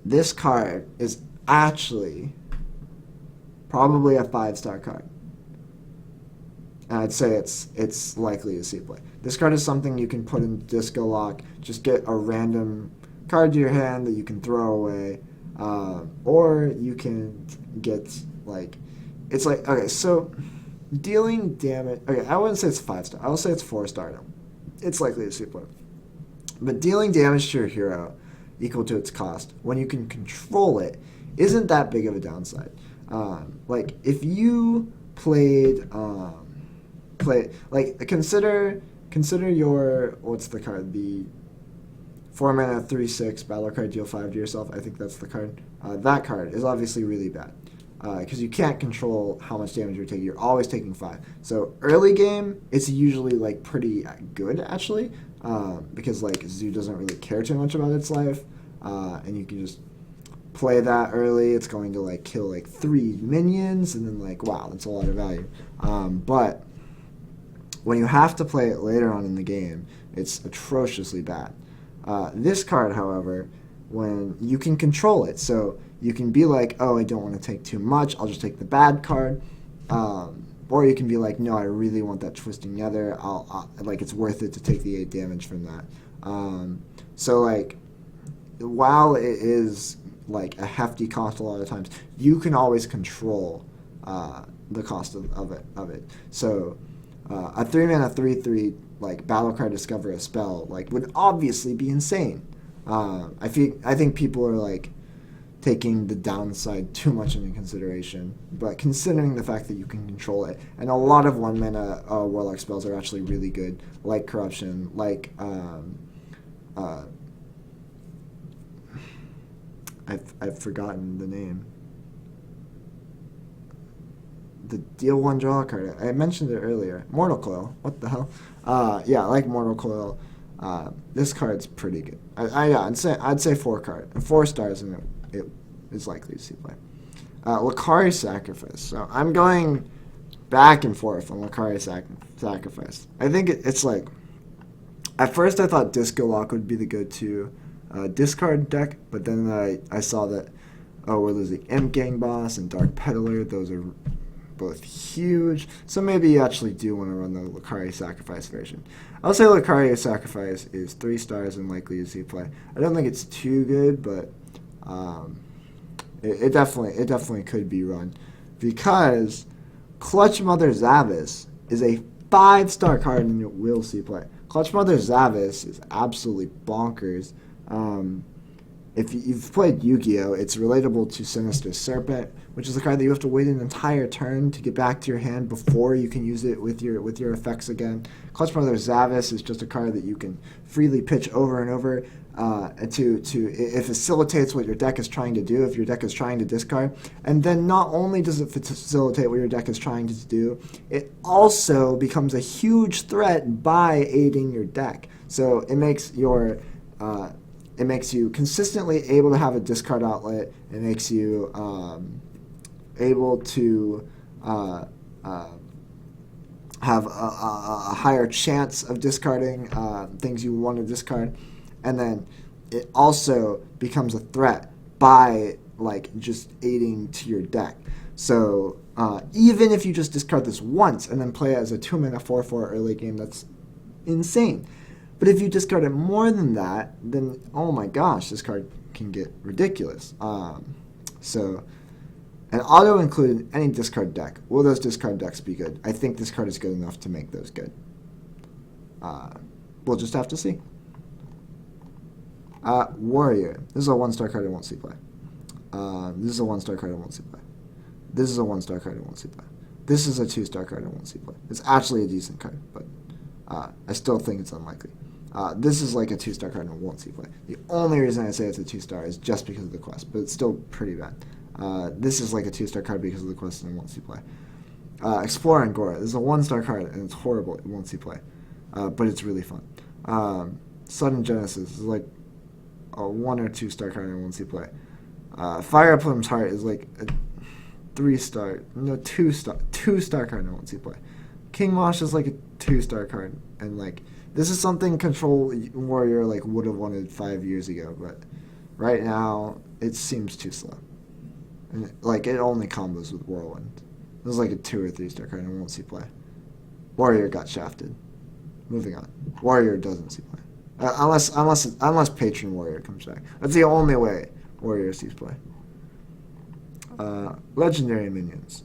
[SPEAKER 1] This card is actually probably a 5-star card. And I'd say it's likely to see play. This card is something you can put in Disco Lock. Just get a random card to your hand that you can throw away, or you can get like, it's like, okay, so dealing damage. Okay, I wouldn't say it's 5-star. I will say it's 4-star now. It's likely to see play. But dealing damage to your hero equal to its cost when you can control it isn't that big of a downside. Like if you played consider your, what's the card, the 4-mana 3/6 battle card, deal 5 to yourself. I think that's the card. That card is obviously really bad because you can't control how much damage you're taking. You're always taking 5. So early game, it's usually like pretty good actually, because like Zoo doesn't really care too much about its life, and you can just play that early. It's going to like kill like 3 minions, and then like, wow, that's a lot of value. But when you have to play it later on in the game, it's atrociously bad. This card, however, when you can control it, so you can be like, oh, I don't want to take too much, I'll just take the bad card, or you can be like, no, I really want that Twisting Nether, I'll like, it's worth it to take the 8 damage from that. So like, while it is like a hefty cost a lot of times, you can always control the cost of it. So a 3-mana 3/3 like battle card discover a spell like would obviously be insane. I think people are like taking the downside too much into consideration, but considering the fact that you can control it, and a lot of 1-mana warlock spells are actually really good, like Corruption, like I've forgotten the name. The deal 1 draw card. I mentioned it earlier. Mortal Coil. What the hell? Yeah, like Mortal Coil. This card's pretty good. I'd say 4 card and 4 stars, and it is likely to see play. Lakari Sacrifice. So I'm going back and forth on Lakari Sacrifice. I think it's like, at first I thought Disco Lock would be the go-to discard deck, but then I saw that, we're losing Imp Gang Boss and Dark Peddler. Those are both huge, so maybe you actually do want to run the Lakari Sacrifice version. I'll say Lakari Sacrifice is 3 stars and likely to see play. I don't think it's too good, but it definitely could be run, because Clutch Mother Zavis is a 5-star card and it will see play. Clutch Mother Zavis is absolutely bonkers. If you've played Yu-Gi-Oh!, it's relatable to Sinister Serpent, which is a card that you have to wait an entire turn to get back to your hand before you can use it with your effects again. Clutch Mother Zavis is just a card that you can freely pitch over and over. It facilitates what your deck is trying to do if your deck is trying to discard. And then not only does it facilitate what your deck is trying to do, it also becomes a huge threat by aiding your deck. So it makes you consistently able to have a discard outlet. It makes you able to have a higher chance of discarding things you want to discard. And then it also becomes a threat by like just aiding to your deck. So even if you just discard this once and then play it as a 2-mana 4/4 early game, that's insane. But if you discard it more than that, then oh my gosh, this card can get ridiculous. So an auto included any discard deck. Will those discard decks be good? I think this card is good enough to make those good. We'll just have to see. Warrior. This is a 1-star card I won't see play. This is a 1-star card I won't see play. This is a 1-star card I won't see play. This is a 2-star card I won't see play. It's actually a decent card, but I still think it's unlikely. This is like a 2-star card and won't see play. The only reason I say it's a 2-star is just because of the quest, but it's still pretty bad. This is like a 2-star card because of the quest and won't see play. Explorer Angora. This is a 1-star card and it's horrible. It won't see play, but it's really fun. Sudden Genesis is like a 1 or 2-star card and won't see play. Fire Emblem's Heart is like a 3-star, no 2-star card I won't see play. King Mosh is like a 2-star card, and like this is something Control Warrior like would have wanted 5 years ago, but right now it seems too slow. And like it only combos with Whirlwind. This is like a 2 or 3-star card I won't see play. Warrior got shafted. Moving on. Warrior doesn't see play. Unless Patron Warrior comes back. That's the only way Warrior sees play. Legendary minions.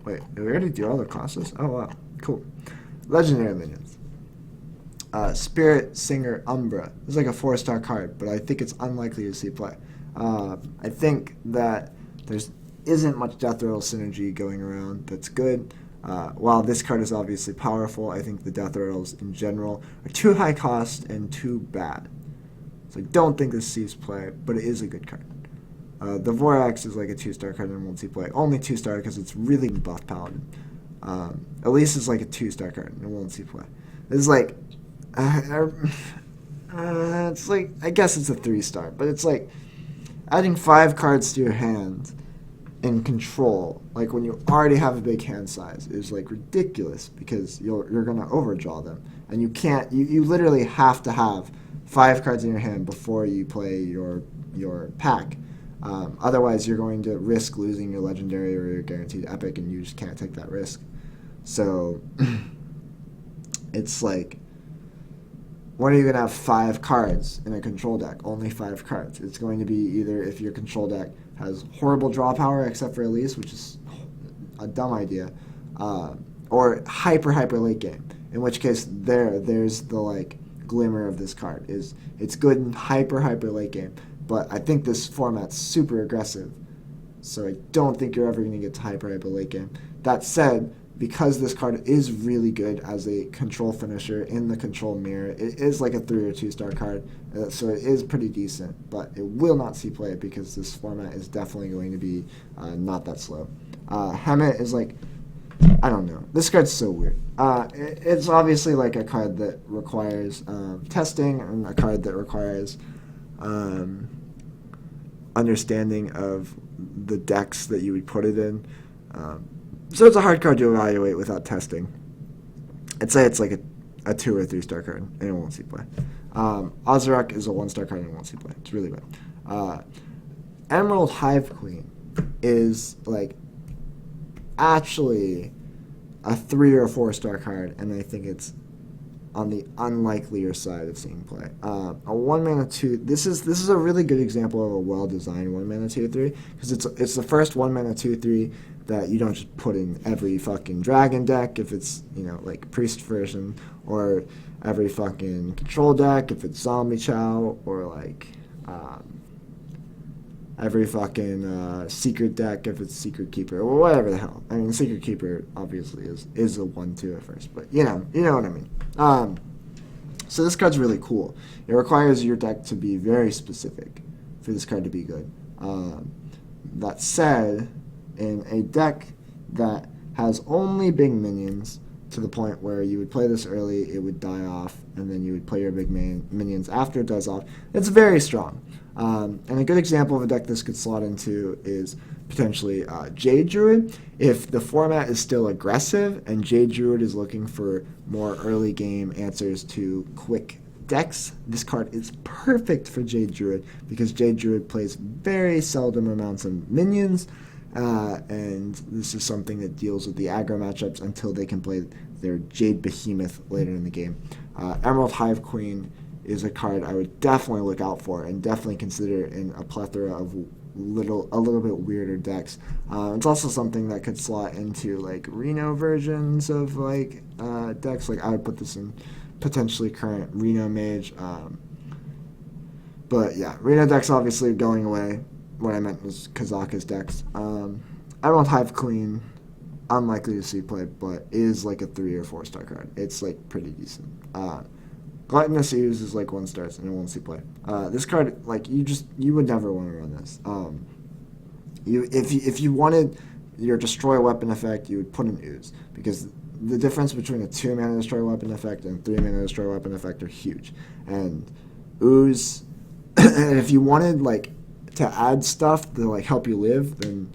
[SPEAKER 1] Wait, did we already do all the classes? Oh wow, cool. Legendary minions. Spirit Singer Umbra. This is like a 4-star card, but I think it's unlikely to see play. I think that there's isn't much Death Rattle synergy going around that's good. While this card is obviously powerful, I think the Death Rattles in general are too high cost and too bad. So I don't think this sees play, but it is a good card. The Vorax is like a 2-star card and won't see play. Only 2-star because it's really buff paladin. Elise is like a 2-star card and won't see play. It's like, it's like, I guess it's a 3-star, but it's like adding 5 cards to your hand in Control, like when you already have a big hand size, is like ridiculous because you're gonna overdraw them, and you can't. You literally have to have 5 cards in your hand before you play your pack. Otherwise, you're going to risk losing your legendary or your guaranteed epic, and you just can't take that risk. So it's like, when are you going to have 5 cards in a Control deck? Only 5 cards. It's going to be either if your Control deck has horrible draw power, except for Elise, which is a dumb idea, or hyper late game. In which case, there's the like glimmer of this card. Is it's good in hyper late game, but I think this format's super aggressive, so I don't think you're ever going to get to hyper late game. That said, because this card is really good as a Control finisher in the Control mirror, it is like a 3 or 2-star card, so it is pretty decent, but it will not see play because this format is definitely going to be not that slow. Hemet is like, I don't know. This card's so weird. It's obviously like a card that requires testing and a card that requires understanding of the decks that you would put it in. So it's a hard card to evaluate without testing. I'd say it's like a 2 or 3-star card, and it won't see play. Ozark is a 1-star card and it won't see play. It's really bad. Emerald Hive Queen is like actually a 3 or 4-star card, and I think it's on the unlikelier side of seeing play. A 1-mana 2. This is a really good example of a well-designed 1-mana 2/3 because it's the first 1-mana 2/3 that you don't just put in every fucking dragon deck if it's, like priest version, or every fucking control deck if it's zombie chow, or like every fucking secret deck if it's secret keeper, or whatever the hell. I mean, secret keeper obviously is a 1/2 at first, but you know what I mean. So this card's really cool. It requires your deck to be very specific for this card to be good. That said, in a deck that has only big minions, to the point where you would play this early, it would die off, and then you would play your big minions after it dies off, it's very strong. And a good example of a deck this could slot into is potentially Jade Druid. If the format is still aggressive and Jade Druid is looking for more early game answers to quick decks, this card is perfect for Jade Druid because Jade Druid plays very seldom amounts of minions, and this is something that deals with the aggro matchups until they can play their Jade Behemoth later in the game. Emerald Hive Queen is a card I would definitely look out for and definitely consider in a plethora of a little bit weirder decks. It's also something that could slot into like Reno versions of like decks. Like I would put this in potentially current Reno Mage. But yeah, Reno decks obviously going away. What I meant was Kazaka's decks. Emerald Hive Queen, unlikely to see play, but is like a 3 or 4-star card. It's like pretty decent. Gluttonous Ooze is like 1 stars and it won't see play. This card, like you would never want to run this. If you wanted your destroy weapon effect, you would put an Ooze, because the difference between a 2-mana destroy weapon effect and 3-mana destroy weapon effect are huge. And Ooze, and if you wanted like to add stuff to like help you live, then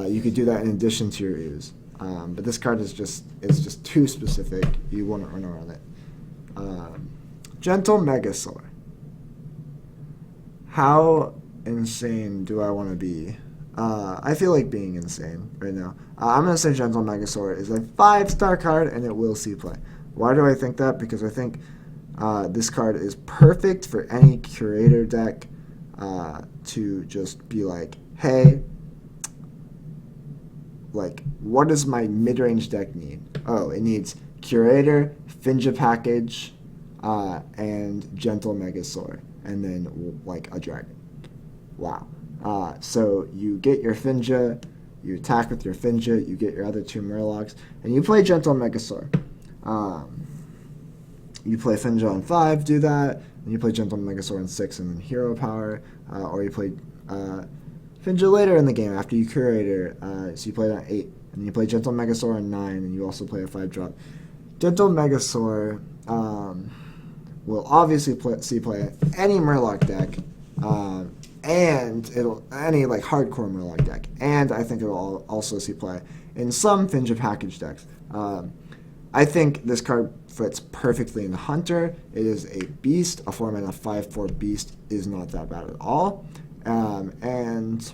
[SPEAKER 1] you could do that in addition to your ooze. But this card is just too specific. You wouldn't run around it. Gentle Megasaur. How insane do I want to be? I feel like being insane right now. I'm going to say Gentle Megasaur is a 5-star card, and it will see play. Why do I think that? Because I think this card is perfect for any Curator deck to just be like, hey, like, what does my mid-range deck need? Oh, it needs Curator, Finja Package, and Gentle Megasaur, and then, like, a dragon. Wow. So you get your Finja, you attack with your Finja, you get your other 2 Murlocs, and you play Gentle Megasaur. You play Finja on 5, do that, and you play Gentle Megasaur on 6 and then Hero Power, or you play Finja later in the game after you Curator, so you play it on 8, and you play Gentle Megasaur on 9, and you also play a 5-drop. Gentle Megasaur will obviously see play any Murloc deck, and it'll any like hardcore Murloc deck, and I think it'll also see play in some Finja package decks. I think this card fits perfectly in the Hunter. It is a beast. A 4-mana 5/4 beast is not that bad at all, and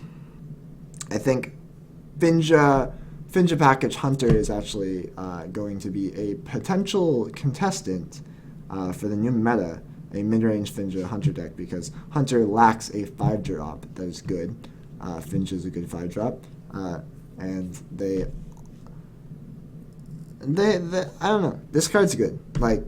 [SPEAKER 1] I think Finja package Hunter is actually going to be a potential contestant for the new meta, a mid-range Finja Hunter deck, because Hunter lacks a 5-drop that is good. Finja is a good 5-drop, and they I don't know. This card's good. Like,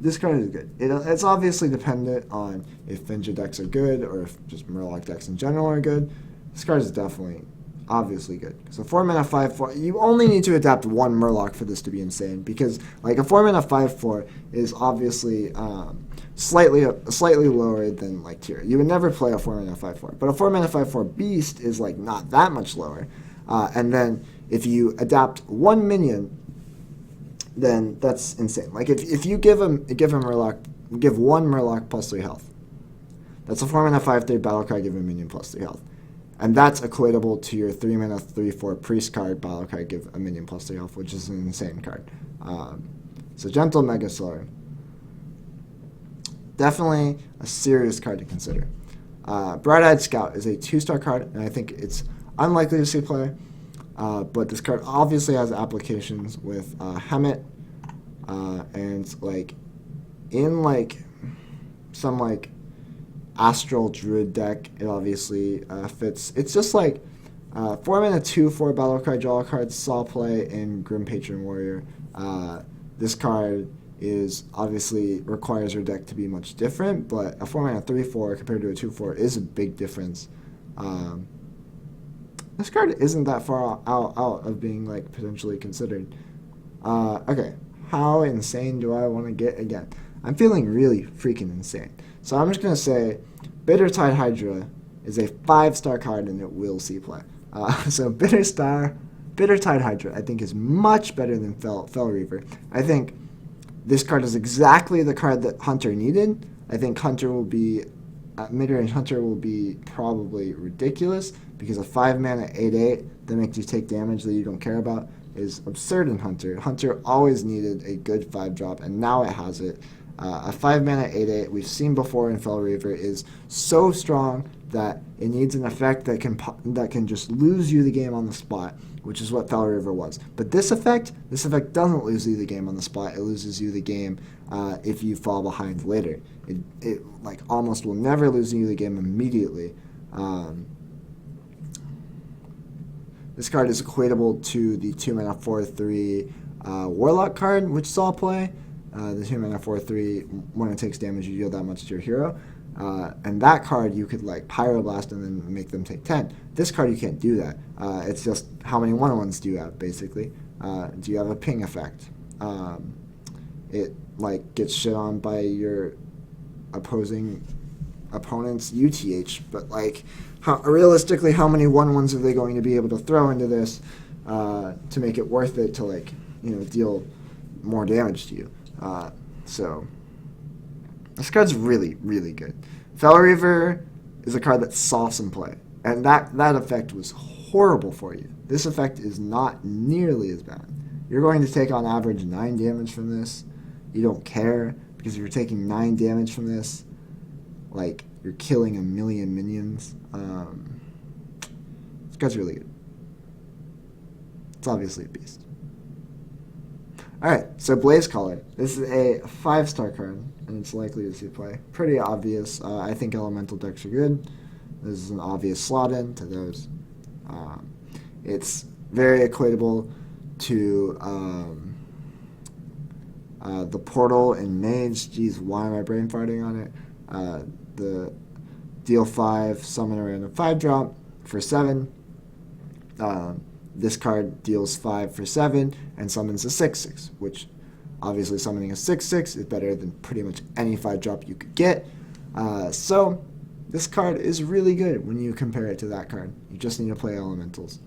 [SPEAKER 1] this card is good. It's obviously dependent on if Finja decks are good or if just Murloc decks in general are good. This card is definitely, obviously good. So 4-mana 5/4. You only need to adapt 1 Murloc for this to be insane, because like a 4-mana 5/4 is obviously slightly lower than like tier. You would never play a 4-mana 5/4, but a 4-mana 5/4 beast is like not that much lower. And then if you adapt 1 minion, then that's insane. Like if you give one Murloc plus 3 health, that's a 4-mana 5/3 battle cry, give a minion plus 3 health. And that's equatable to your 3-mana 3/4 priest card, battle cry, give a minion plus 3 health, which is an insane card. So Gentle Megasaur, definitely a serious card to consider. Bright-Eyed Scout is a 2-star card, and I think it's unlikely to see play. But this card obviously has applications with Hemet, and like in like some like Astral Druid deck, it obviously fits. It's just like 4-mana 2/4 battle cry draw cards saw play in Grim Patron Warrior. This card is obviously requires your deck to be much different, but a 4-mana 3/4 compared to a 2/4 is a big difference. This card isn't that far out of being like potentially considered. Okay, how insane do I want to get again? I'm feeling really freaking insane. So I'm just gonna say, Bittertide Hydra is a 5-star card and it will see play. So Bittertide Hydra I think is much better than Fel Reaver. I think this card is exactly the card that Hunter needed. I think Hunter will be mid-range Hunter will be probably ridiculous, because a 5-mana 8/8 that makes you take damage that you don't care about is absurd in Hunter. Hunter always needed a good 5-drop, and now it has it. A 5-mana 8/8 we've seen before in Fel Reaver is so strong that it needs an effect that can just lose you the game on the spot, which is what Fel Reaver was. But this effect doesn't lose you the game on the spot. It loses you the game if you fall behind later. It like almost will never lose you the game immediately. This card is equatable to the 2-mana 4/3 Warlock card, which saw play. The 2-mana 4/3, when it takes damage, you deal that much to your hero. And that card, you could like Pyroblast and then make them take 10. This card, you can't do that. It's just how many 1/1s do you have, basically. Do you have a ping effect? It like gets shit on by your opponent's UTH, but like realistically, how many 1/1s are they going to be able to throw into this to make it worth it to like deal more damage to you? So this card's really, really good. Fel Reaver is a card that saw some play. And that effect was horrible for you. This effect is not nearly as bad. You're going to take on average 9 damage from this. You don't care, because if you're taking 9 damage from this, like, you're killing a million minions. This card's really good. It's obviously a beast. Alright, so Blaze Caller. This is a 5-star card, and it's likely to see play. Pretty obvious. I think elemental decks are good. This is an obvious slot in to those. It's very equatable to the Portal in Mage. Jeez, why am I brain farting on it? The deal 5, summon a random 5-drop for 7. This card deals 5 for 7 and summons a 6/6, which obviously summoning a 6/6 is better than pretty much any 5-drop you could get. So this card is really good when you compare it to that card. You just need to play elementals.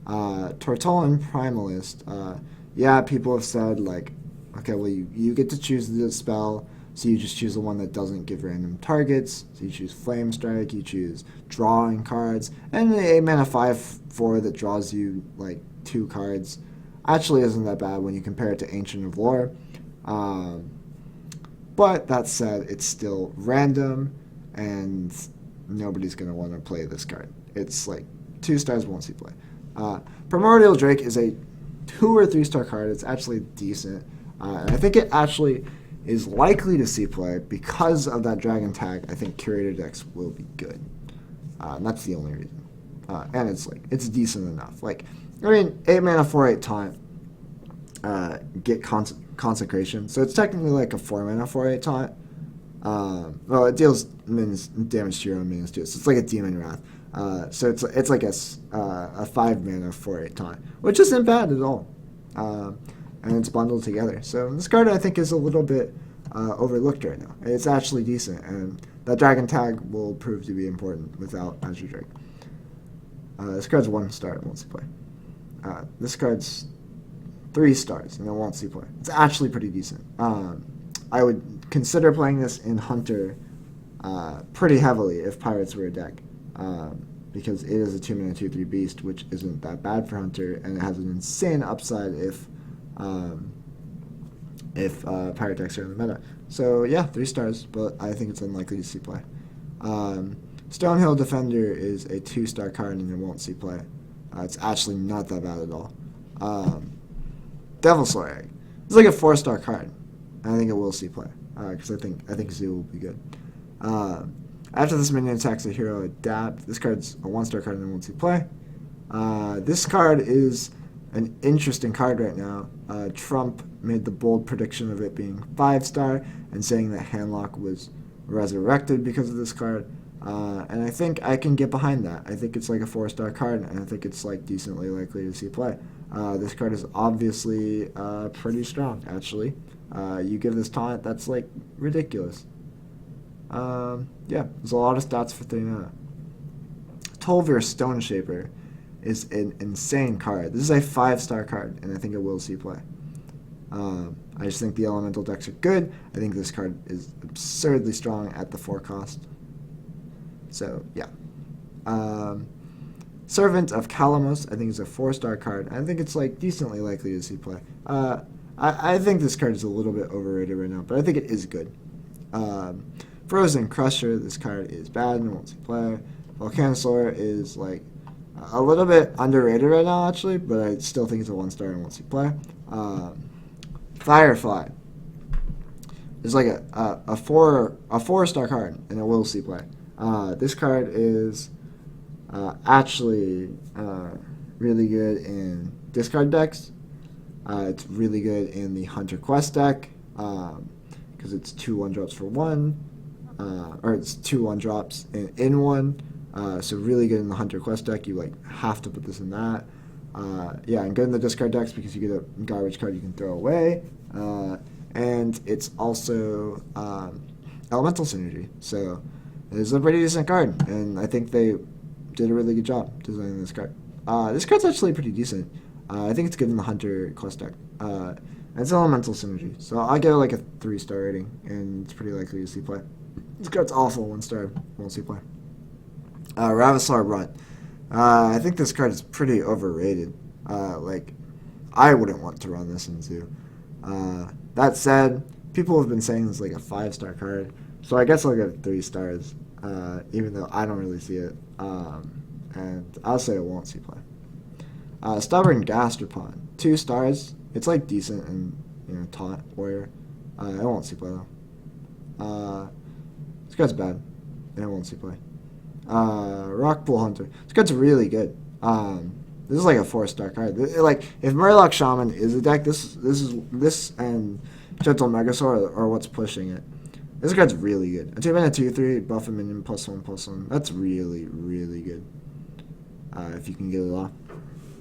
[SPEAKER 1] Tortolan Primalist. Yeah, people have said, like, okay, well, you get to choose the spell, so you just choose the one that doesn't give random targets. So you choose Flame Strike, you choose drawing cards, and a mana 5/4 that draws you, like, 2 cards actually isn't that bad when you compare it to Ancient of Lore. But that said, it's still random, and nobody's going to want to play this card. It's like 2 stars won't see play. Primordial Drake is a 2 or 3-star card. It's actually decent. And I think it actually is likely to see play because of that dragon tag. I think curator decks will be good. And that's the only reason. And it's decent enough. Like, I mean, 8 mana 4/8 taunt. Get consecration. So it's technically like a 4 mana 4/8 taunt. Well, it deals damage to your own minions too. So it's like a demon wrath. So it's like a 5 mana 4/8 taunt, which isn't bad at all. And it's bundled together. So this card I think is a little bit overlooked right now. It's actually decent, and that dragon tag will prove to be important without Azure Drake. This card's 1 star, it won't see play. This card's 3 stars, and it won't see play. It's actually pretty decent. I would consider playing this in Hunter pretty heavily if Pirates were a deck, because it is a 2 mana 2/3 beast, which isn't that bad for Hunter, and it has an insane upside if pirate decks are in the meta. So yeah, 3 stars, but I think it's unlikely to see play. Stonehill Defender is a 2-star card and it won't see play. It's actually not that bad at all. Devilsaur Egg. It's like a 4-star card. I think it will see play because I think Zoo will be good. After this minion attacks a hero, adapt. This card's a 1-star card and it won't see play. This card is an interesting card right now. Trump made the bold prediction of it being 5-star and saying that Handlock was resurrected because of this card. And I think I can get behind that. I think it's like a 4-star card, and I think it's like decently likely to see play. This card is obviously pretty strong, actually. You give this taunt, that's like ridiculous. Yeah, there's a lot of stats for 3 mana. Tolvir Stone Shaper is an insane card. This is a 5-star card, and I think it will see play. I just think the elemental decks are good. I think this card is absurdly strong at the 4 cost. So, yeah. Servant of Calamos, I think is a 4-star card. I think it's like decently likely to see play. I think this card is a little bit overrated right now, but I think it is good. Frozen Crusher, this card is bad and won't see play. Volcanosaur is like a little bit underrated right now, actually, but I still think it's a 1-star and won't see play. Firefly is like a 4-star card, and it will see play. This card is actually really good in discard decks. It's really good in the Hunter Quest deck because it's 2 1-drops for 1, or it's 2 1-drops in 1. So really good in the Hunter Quest deck. You like have to put this in that. Yeah, and good in the discard decks because you get a garbage card you can throw away. And it's also elemental synergy. So it's a pretty decent card, and I think they did a really good job designing this card. This card's actually pretty decent. I think it's good in the Hunter Quest deck. And it's elemental synergy, so I'll give it like a 3-star rating, and it's pretty likely to see play. This card's awful, 1-star, won't see play. Ravasar Runt. I think this card is pretty overrated. Like, I wouldn't want to run this into. That said, people have been saying this is like a 5-star card, so I guess I'll give it 3 stars, even though I don't really see it. And I'll say it won't see play. Stubborn Gastropod, 2 stars. It's like decent and taunt warrior. It won't see play though. This card's bad. It won't see play. Rockpool Hunter. This card's really good. This is like a 4-star card. Like if Murloc Shaman is a deck, this and Gentle Megasaur are what's pushing it. This card's really good. A 2-mana 2/3 buff a minion +1/+1. That's really really good. If you can get it off.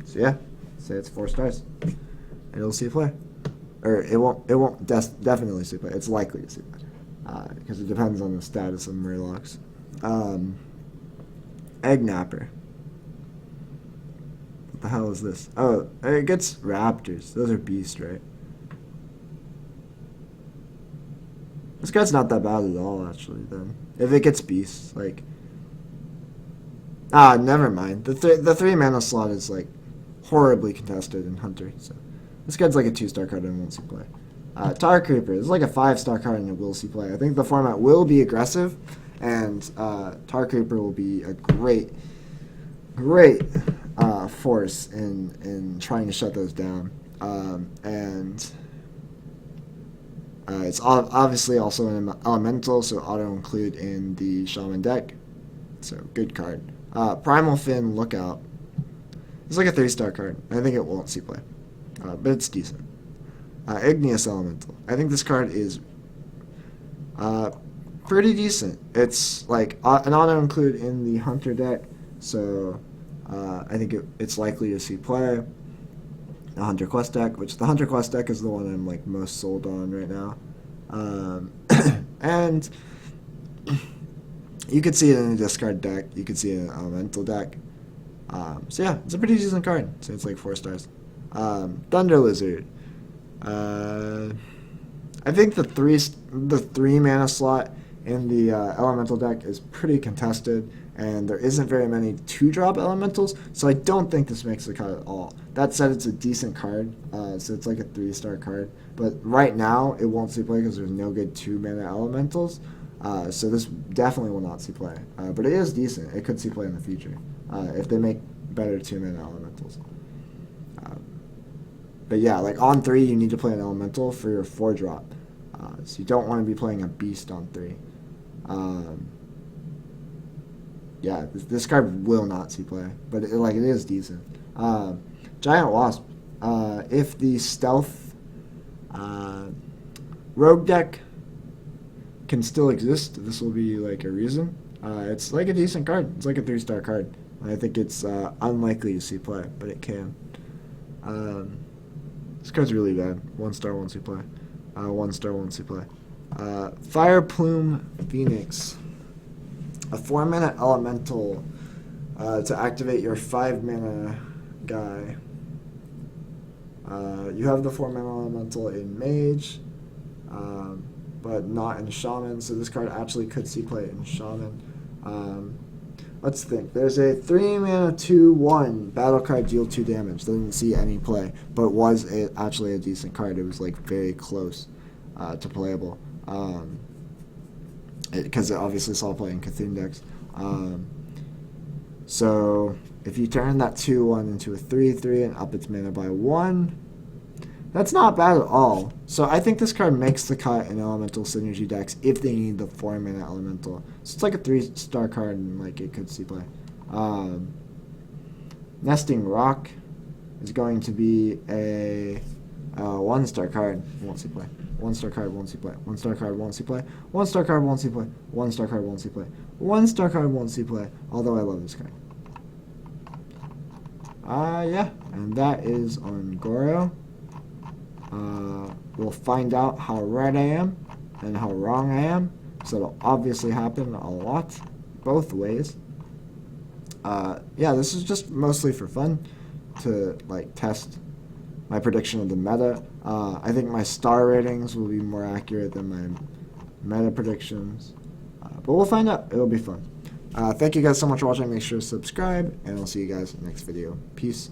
[SPEAKER 1] So yeah, say it's 4 stars. It'll see play, or it won't definitely see play. It's likely to see play because it depends on the status of Murlocs. Egg Napper. What the hell is this? Oh, it gets Raptors. Those are beasts, right? This guy's not that bad at all, actually, then. If it gets beasts, like... never mind. The 3 mana slot is, like, horribly contested in Hunter, so... This guy's like a 2-star card and won't see play. Tar Creeper. This is like a 5-star card and it will see play. I think the format will be aggressive, and Tar Creeper will be a great force in trying to shut those down. It's obviously also an elemental, so auto-include in the Shaman deck. So, good card. Primal Fin Lookout. It's like a 3-star card. I think it won't see play. But it's decent. Igneous Elemental. I think this card is pretty decent. It's like an auto-include in the Hunter deck, so I think it's likely to see play. A Hunter Quest deck, which the Hunter Quest deck is the one I'm like most sold on right now. And you could see it in a discard deck. You could see it in an elemental deck. So yeah, it's a pretty decent card. So it's like 4 stars. Thunder Lizard. I think the 3 mana slot in the elemental deck is pretty contested, and there isn't very many 2-drop elementals, so I don't think this makes the cut at all. That said, it's a decent card, so it's like a 3-star card. But right now, it won't see play because there's no good 2-mana elementals, so this definitely will not see play. But it is decent. It could see play in the future if they make better 2-mana elementals. But yeah, like on 3, you need to play an elemental for your 4-drop. So you don't want to be playing a beast on 3. Yeah, this card will not see play, but it is decent. Giant Wasp. If the stealth rogue deck can still exist, this will be like a reason. It's like a decent card. It's like a 3-star card. I think it's unlikely to see play, but it can. This card's really bad. 1-star won't see play. 1-star won't see play. Fire Plume Phoenix. A 4-mana elemental to activate your 5-mana guy. You have the 4-mana elemental in Mage, but not in Shaman, so this card actually could see play in Shaman. Let's think. There's a 3-mana 2/1 battle card, deal 2 damage. Doesn't see any play, but was actually a decent card. It was like very close to playable. Because it obviously saw play in Cthulhu decks. So if you turn that 2/1 into a 3/3 and up its mana by 1, that's not bad at all. So I think this card makes the cut in elemental synergy decks if they need the 4-mana elemental. So it's like a 3-star card and like it could see play. Nesting Rock is going to be a 1-star card. Won't see play. 1-star card won't see play. 1-star card won't see play. 1-star card won't see play. 1-star card won't see play. 1-star card won't see play. Although I love this card. Yeah, and that is on Goro. We'll find out how right I am and how wrong I am. So it'll obviously happen a lot, both ways. Yeah, this is just mostly for fun to like test my prediction of the meta. I think my star ratings will be more accurate than my meta predictions, but we'll find out. It'll be fun. Thank you guys so much for watching. Make sure to subscribe, and I'll see you guys in the next video. Peace.